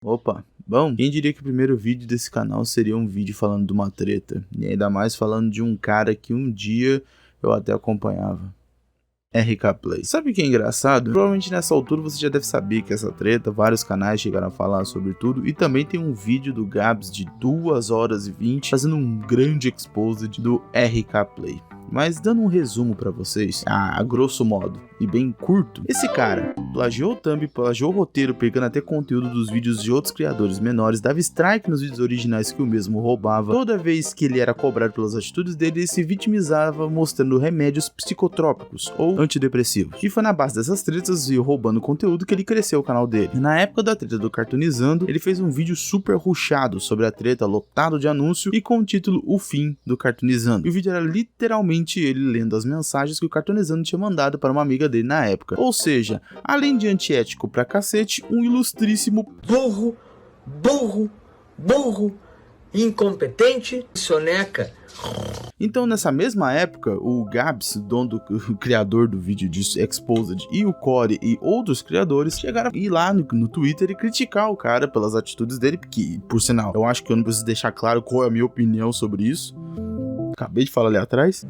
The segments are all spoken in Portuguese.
Opa, bom, quem diria que o primeiro vídeo desse canal seria um vídeo falando de uma treta, e ainda mais falando de um cara que um dia eu até acompanhava. RK Play. Sabe o que é engraçado? Provavelmente nessa altura você já deve saber que essa treta, vários canais chegaram a falar sobre tudo, e também tem um vídeo do Gabs de 2 horas e 20 fazendo um grande exposed do RK Play. Mas dando um resumo pra vocês, a grosso modo, e bem curto, esse cara plagiou o thumb, plagiou o roteiro, pegando até conteúdo dos vídeos de outros criadores menores, dava strike nos vídeos originais que o mesmo roubava. Toda vez que ele era cobrado pelas atitudes dele, ele se vitimizava mostrando remédios psicotrópicos ou antidepressivos. E foi na base dessas tretas e roubando conteúdo que ele cresceu o canal dele. Na época da treta do Cartoonizando, ele fez um vídeo super rushado sobre a treta, lotado de anúncio e com o título O Fim do Cartoonizando. E o vídeo era literalmente ele lendo as mensagens que o Cartoonizando tinha mandado para uma amiga dele na época. Ou seja, além de antiético pra cacete, um ilustríssimo burro, incompetente, soneca. Então, nessa mesma época, o Gabs, o criador do vídeo de Exposed, e o Corey e outros criadores chegaram a ir lá no Twitter e criticar o cara pelas atitudes dele, que, por sinal, eu acho que eu não preciso deixar claro qual é a minha opinião sobre isso. Acabei de falar ali atrás.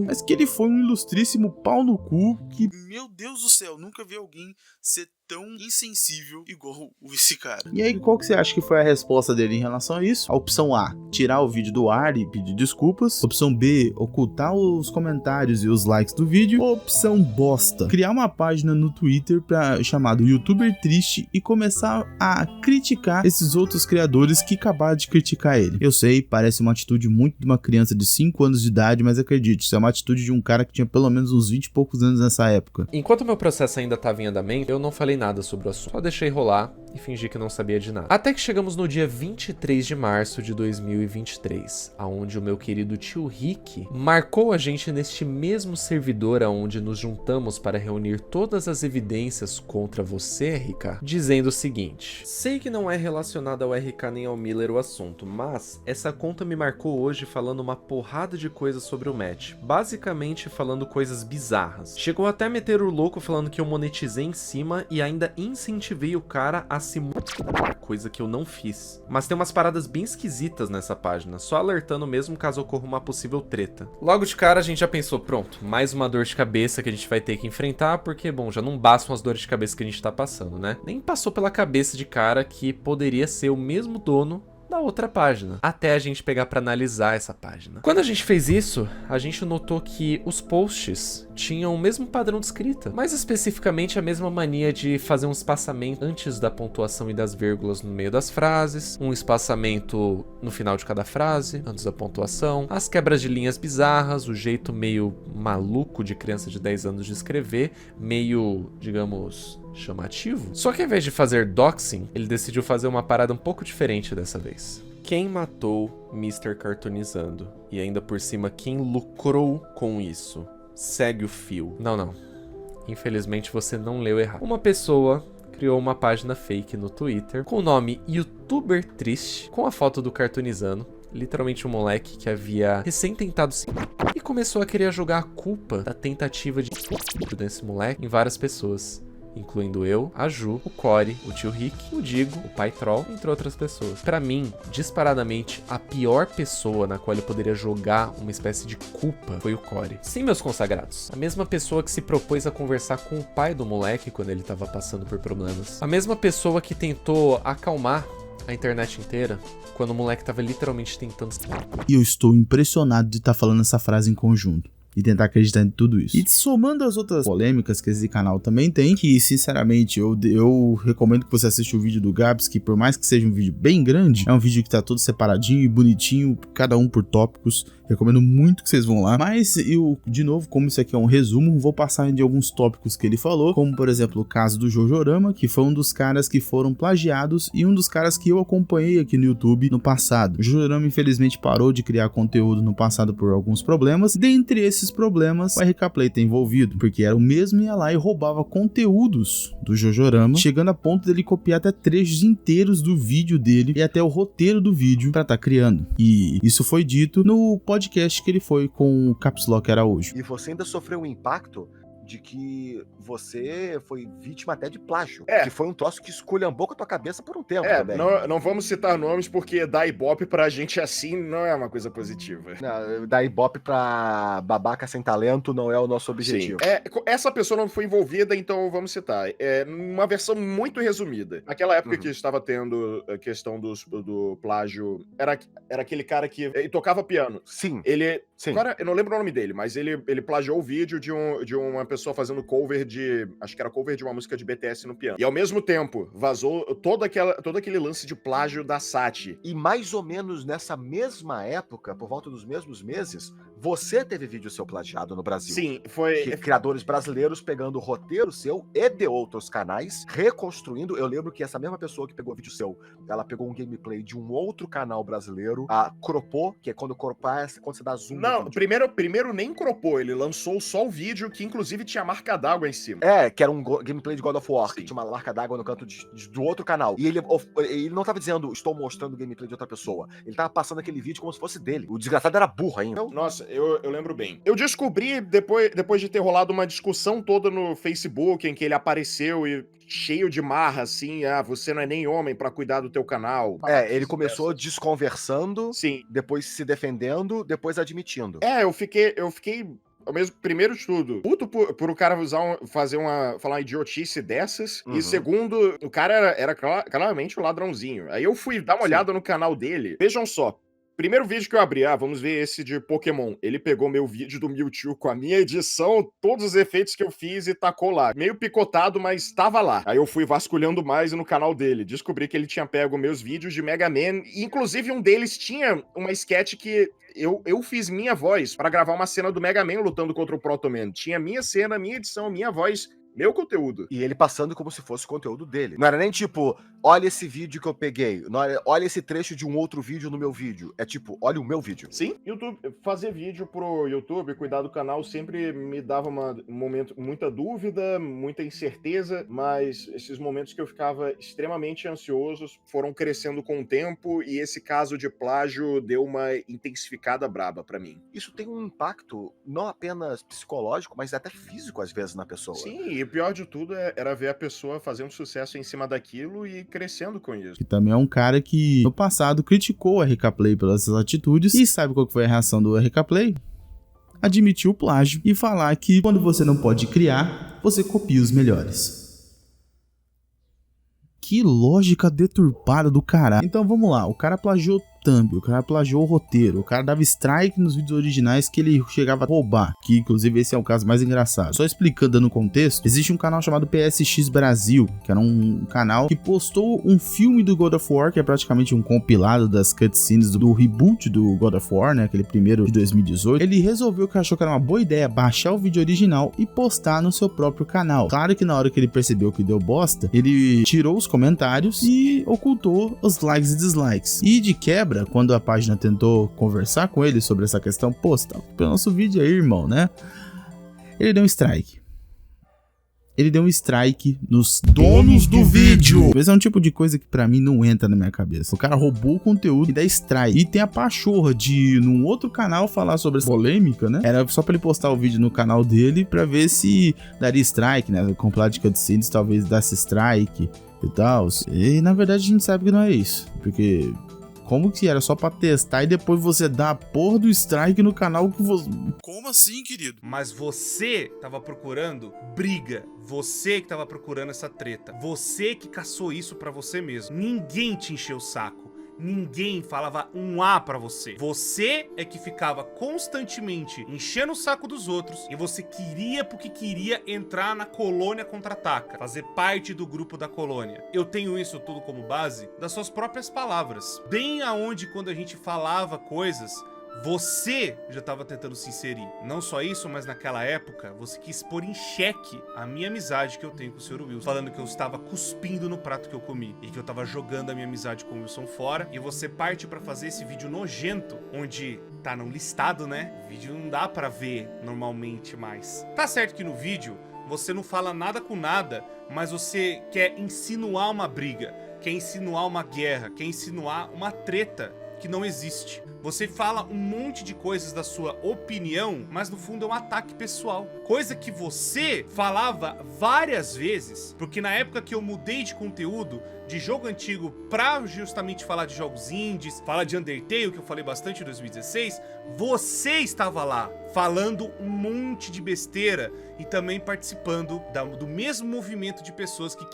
Mas que ele foi um ilustríssimo pau no cu que, meu Deus do céu, nunca vi alguém ser tão insensível igual esse cara. E aí, qual que você acha que foi a resposta dele em relação a isso? A opção A, tirar o vídeo do ar e pedir desculpas. Opção B, ocultar os comentários e os likes do vídeo. Opção bosta, criar uma página no Twitter chamado YouTuber Triste e começar a criticar esses outros criadores que acabaram de criticar ele. Eu sei, parece uma atitude muito de uma criança de 5 anos de idade, mas acredite, isso é uma atitude de um cara que tinha pelo menos uns 20 e poucos anos nessa época. Enquanto meu processo ainda estava em andamento, eu não falei nada sobre o assunto, só deixei rolar e fingi que não sabia de nada. Até que chegamos no dia 23 de março de 2023, aonde o meu querido tio Rick marcou a gente neste mesmo servidor aonde nos juntamos para reunir todas as evidências contra você, RK, dizendo o seguinte: sei que não é relacionado ao RK nem ao Miller o assunto, mas essa conta me marcou hoje falando uma porrada de coisas sobre o Matt, basicamente falando coisas bizarras. Chegou até a meter o louco falando que eu monetizei em cima e ainda incentivei o cara a se coisa que eu não fiz. Mas tem umas paradas bem esquisitas nessa página, só alertando mesmo caso ocorra uma possível treta. Logo de cara a gente já pensou, pronto, mais uma dor de cabeça que a gente vai ter que enfrentar, porque bom, já não bastam as dores de cabeça que a gente tá passando, né? Nem passou pela cabeça de cara que poderia ser o mesmo dono da outra página, até a gente pegar pra analisar essa página. Quando a gente fez isso, a gente notou que os posts tinham o mesmo padrão de escrita, mais especificamente a mesma mania de fazer um espaçamento antes da pontuação e das vírgulas no meio das frases, um espaçamento no final de cada frase, antes da pontuação, as quebras de linhas bizarras, o jeito meio maluco de criança de 10 anos de escrever, meio, digamos, chamativo. Só que ao invés de fazer doxing, ele decidiu fazer uma parada um pouco diferente dessa vez. Quem matou Mr. Cartoonizando? E ainda por cima, quem lucrou com isso? Segue o fio. Não. Infelizmente você não leu errado. Uma pessoa criou uma página fake no Twitter com o nome YouTuber Triste, com a foto do Cartoonizando, literalmente um moleque que havia recém tentado se... e começou a querer jogar a culpa da tentativa de desse moleque em várias pessoas, incluindo eu, a Ju, o Corey, o tio Rick, o Digo, o pai Troll, entre outras pessoas. Pra mim, disparadamente, a pior pessoa na qual eu poderia jogar uma espécie de culpa foi o Corey. Sim, meus consagrados. A mesma pessoa que se propôs a conversar com o pai do moleque quando ele tava passando por problemas. A mesma pessoa que tentou acalmar a internet inteira quando o moleque tava literalmente tentando... E eu estou impressionado de estar falando essa frase em conjunto e tentar acreditar em tudo isso. E somando as outras polêmicas que esse canal também tem, que sinceramente eu recomendo que você assista o vídeo do Gabs, que por mais que seja um vídeo bem grande, é um vídeo que tá todo separadinho e bonitinho, cada um por tópicos. Recomendo muito que vocês vão lá. Mas eu, de novo, como isso aqui é um resumo, vou passar de alguns tópicos que ele falou, como por exemplo o caso do Jojorama, que foi um dos caras que foram plagiados e um dos caras que eu acompanhei aqui no YouTube no passado. O Jojorama infelizmente parou de criar conteúdo no passado por alguns problemas. Dentre esses problemas, o RK Play tá envolvido, porque era o mesmo ia lá e roubava conteúdos do Jojorama, chegando a ponto dele copiar até trechos inteiros do vídeo dele e até o roteiro do vídeo pra tá criando. E isso foi dito no podcast que ele foi com o Caps Lock Araújo. E você ainda sofreu o impacto de que você foi vítima até de plágio. É. Que foi um troço que esculhambou com a tua cabeça por um tempo também. Não vamos citar nomes, porque dar ibope pra gente assim não é uma coisa positiva. Não, dar ibope pra babaca sem talento não é o nosso objetivo. Sim. Essa pessoa não foi envolvida, então vamos citar. Uma versão muito resumida. Naquela época que estava tendo a questão do plágio, era aquele cara que tocava piano. Sim. Sim. Agora, eu não lembro o nome dele, mas ele plagiou o vídeo de uma pessoa fazendo cover acho que era cover de uma música de BTS no piano. E ao mesmo tempo, vazou todo aquele lance de plágio da Sati. E mais ou menos nessa mesma época, por volta dos mesmos meses, você teve vídeo seu plagiado no Brasil. Sim, foi... Criadores brasileiros pegando o roteiro seu e de outros canais, reconstruindo. Eu lembro que essa mesma pessoa que pegou o vídeo seu, ela pegou um gameplay de um outro canal brasileiro, cropou, que é quando cropar, quando você dá zoom. Não, primeiro nem cropou, ele lançou só o vídeo que inclusive tinha marca d'água em cima. Que era um gameplay de God of War, que tinha uma marca d'água no canto do outro canal. E ele não tava dizendo, estou mostrando o gameplay de outra pessoa. Ele tava passando aquele vídeo como se fosse dele. O desgraçado era burro ainda. Nossa, eu lembro bem. Eu descobri, depois de ter rolado uma discussão toda no Facebook, em que ele apareceu e cheio de marra, assim, você não é nem homem pra cuidar do teu canal. Ele começou desconversando, sim, depois se defendendo, depois admitindo. Eu fiquei ao mesmo, primeiro de tudo, puto por o cara falar uma idiotice dessas, e segundo, o cara era claramente o ladrãozinho. Aí eu fui dar uma olhada no canal dele, vejam só. Primeiro vídeo que eu abri, vamos ver esse de Pokémon. Ele pegou meu vídeo do Mewtwo com a minha edição, todos os efeitos que eu fiz e tacou lá. Meio picotado, mas tava lá. Aí eu fui vasculhando mais no canal dele. Descobri que ele tinha pego meus vídeos de Mega Man. E, inclusive, um deles tinha uma sketch que eu fiz minha voz pra gravar uma cena do Mega Man lutando contra o Proto Man. Tinha minha cena, minha edição, minha voz... meu conteúdo. E ele passando como se fosse o conteúdo dele. Não era nem tipo, olha esse vídeo que eu peguei, olha esse trecho de um outro vídeo no meu vídeo. É tipo, olha o meu vídeo. Sim, fazer vídeo pro YouTube, cuidar do canal, sempre me dava um momento, muita dúvida, muita incerteza, mas esses momentos que eu ficava extremamente ansioso foram crescendo com o tempo e esse caso de plágio deu uma intensificada braba pra mim. Isso tem um impacto não apenas psicológico, mas até físico às vezes na pessoa. Sim, e o pior de tudo era ver a pessoa fazendo sucesso em cima daquilo e crescendo com isso. Que também é um cara que no passado criticou o RK Play pelas suas atitudes. E sabe qual que foi a reação do RK Play? Admitir o plágio e falar que quando você não pode criar, você copia os melhores. Que lógica deturpada do caralho. Então vamos lá, o cara plagiou thumb, o cara plagiou o roteiro, o cara dava strike nos vídeos originais que ele chegava a roubar, que inclusive esse é o caso mais engraçado. Só explicando, dando contexto, existe um canal chamado PSX Brasil, que era um canal que postou um filme do God of War, que é praticamente um compilado das cutscenes do reboot do God of War, né, aquele primeiro de 2018. Ele resolveu que achou que era uma boa ideia baixar o vídeo original e postar no seu próprio canal. Claro que na hora que ele percebeu que deu bosta, ele tirou os comentários e ocultou os likes e dislikes. E de quebra, quando a página tentou conversar com ele sobre essa questão, pô, você tá pelo nosso vídeo aí, irmão, né? Ele deu um strike. Ele deu um strike nos donos do vídeo. Esse é um tipo de coisa que pra mim não entra na minha cabeça. O cara roubou o conteúdo e dá strike. E tem a pachorra de, num outro canal, falar sobre essa polêmica, né? Era só pra ele postar o vídeo no canal dele pra ver se daria strike, né? Compilado de cutscenes, talvez desse strike e tal. E na verdade a gente sabe que não é isso. Porque... como que era só pra testar e depois você dá a porra do strike no canal que você... Como assim, querido? Mas você tava procurando briga. Você que tava procurando essa treta. Você que caçou isso pra você mesmo. Ninguém te encheu o saco. Ninguém falava um A pra você. Você é que ficava constantemente enchendo o saco dos outros e você queria porque queria entrar na colônia contra-ataca, fazer parte do grupo da colônia. Eu tenho isso tudo como base das suas próprias palavras. Bem aonde quando a gente falava coisas, você já estava tentando se inserir. Não só isso, mas naquela época, você quis pôr em xeque a minha amizade que eu tenho com o Sr. Wilson. Falando que eu estava cuspindo no prato que eu comi. E que eu estava jogando a minha amizade com o Wilson fora. E você parte pra fazer esse vídeo nojento, onde tá não listado, né? O vídeo não dá pra ver normalmente mais. Tá certo que no vídeo, você não fala nada com nada, mas você quer insinuar uma briga, quer insinuar uma guerra, quer insinuar uma treta que não existe. Você fala um monte de coisas da sua opinião, mas no fundo é um ataque pessoal. Coisa que você falava várias vezes, porque na época que eu mudei de conteúdo de jogo antigo pra justamente falar de jogos indies, falar de Undertale, que eu falei bastante em 2016, você estava lá falando um monte de besteira e também participando do mesmo movimento de pessoas que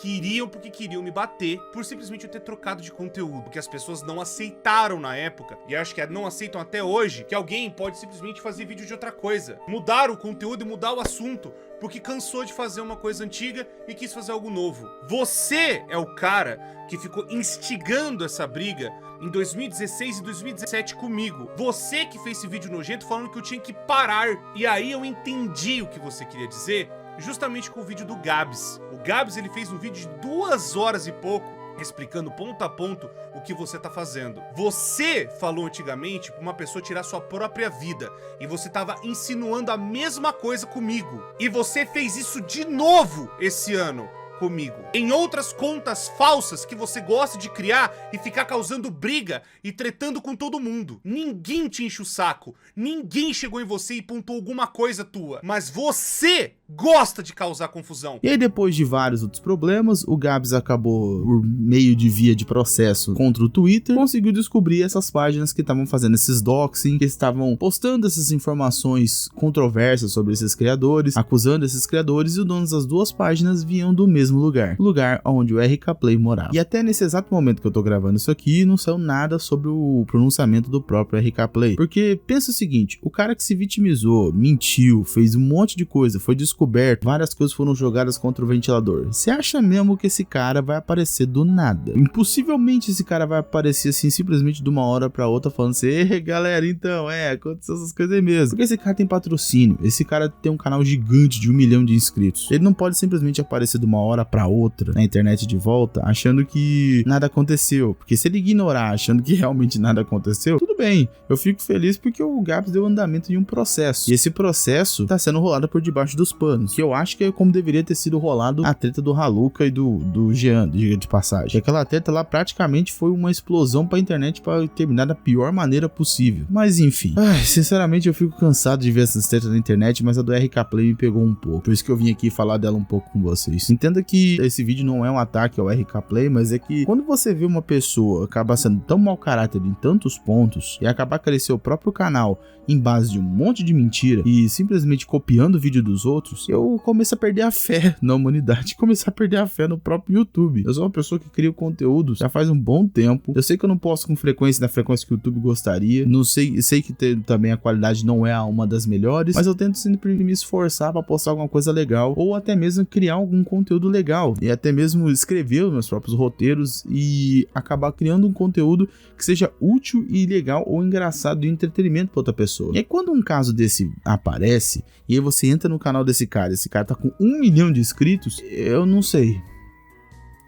porque queriam me bater por simplesmente eu ter trocado de conteúdo, porque as pessoas não aceitaram na época, e acho que não aceitam até hoje, que alguém pode simplesmente fazer vídeo de outra coisa, mudar o conteúdo e mudar o assunto, porque cansou de fazer uma coisa antiga e quis fazer algo novo. Você é o cara que ficou instigando essa briga em 2016 e 2017 comigo. Você que fez esse vídeo nojento falando que eu tinha que parar. E aí eu entendi o que você queria dizer, justamente com o vídeo do Gabs. O Gabs, ele fez um vídeo de 2 horas e pouco, explicando ponto a ponto o que você tá fazendo. Você falou antigamente pra uma pessoa tirar sua própria vida, e você tava insinuando a mesma coisa comigo. E você fez isso de novo esse ano comigo, em outras contas falsas que você gosta de criar e ficar causando briga e tretando com todo mundo. Ninguém te enche o saco, ninguém chegou em você e pontou alguma coisa tua, mas você gosta de causar confusão. E aí, depois de vários outros problemas, o Gabs acabou, por meio de via de processo contra o Twitter, conseguiu descobrir essas páginas que estavam fazendo esses doxing, que estavam postando essas informações controversas sobre esses criadores, acusando esses criadores, e os donos das 2 páginas vinham do mesmo lugar, o lugar onde o RK Play morava. E até nesse exato momento que eu tô gravando isso aqui, não saiu nada sobre o pronunciamento do próprio RK Play. Porque pensa o seguinte, o cara que se vitimizou, mentiu, fez um monte de coisa, foi descoberto, várias coisas foram jogadas contra o ventilador. Você acha mesmo que esse cara vai aparecer do nada? Impossivelmente esse cara vai aparecer assim, simplesmente de uma hora pra outra, falando assim, galera, então, aconteceu essas coisas aí mesmo. Porque esse cara tem patrocínio, esse cara tem um canal gigante de 1 milhão de inscritos. Ele não pode simplesmente aparecer de uma hora pra outra na internet de volta, achando que nada aconteceu. Porque se ele ignorar, achando que realmente nada aconteceu, tudo bem. Eu fico feliz porque o Gabs deu andamento em um processo. E esse processo tá sendo rolado por debaixo dos panos, que eu acho que é como deveria ter sido rolado a treta do Haluka e do Jean, de passagem. Aquela treta lá praticamente foi uma explosão pra internet pra terminar da pior maneira possível. Mas enfim, sinceramente eu fico cansado de ver essas tretas na internet, mas a do RK Play me pegou um pouco. Por isso que eu vim aqui falar dela um pouco com vocês. Entenda que esse vídeo não é um ataque ao RK Play, mas é que quando você vê uma pessoa acabar sendo tão mau caráter em tantos pontos e acabar crescer o próprio canal em base de um monte de mentira e simplesmente copiando o vídeo dos outros, eu começo a perder a fé na humanidade, começo a perder a fé no próprio YouTube. Eu sou uma pessoa que cria conteúdo já faz um bom tempo. Eu sei que eu não posto com frequência, na frequência que o YouTube gostaria. Não sei que também a qualidade não é uma das melhores, mas eu tento sempre me esforçar para postar alguma coisa legal, ou até mesmo criar algum conteúdo legal, e até mesmo escrever os meus próprios roteiros e acabar criando um conteúdo que seja útil e legal ou engraçado e entretenimento para outra pessoa. E aí, quando um caso desse aparece, e aí você entra no canal desse cara, esse cara tá com 1 milhão de inscritos, eu não sei.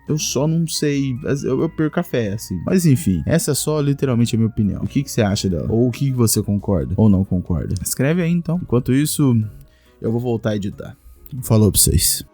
Eu só não sei, eu perco a fé, assim. Mas enfim, essa é só literalmente a minha opinião. O que você acha dela? Ou o que você concorda ou não concorda? Escreve aí então. Enquanto isso, eu vou voltar a editar. Falou pra vocês.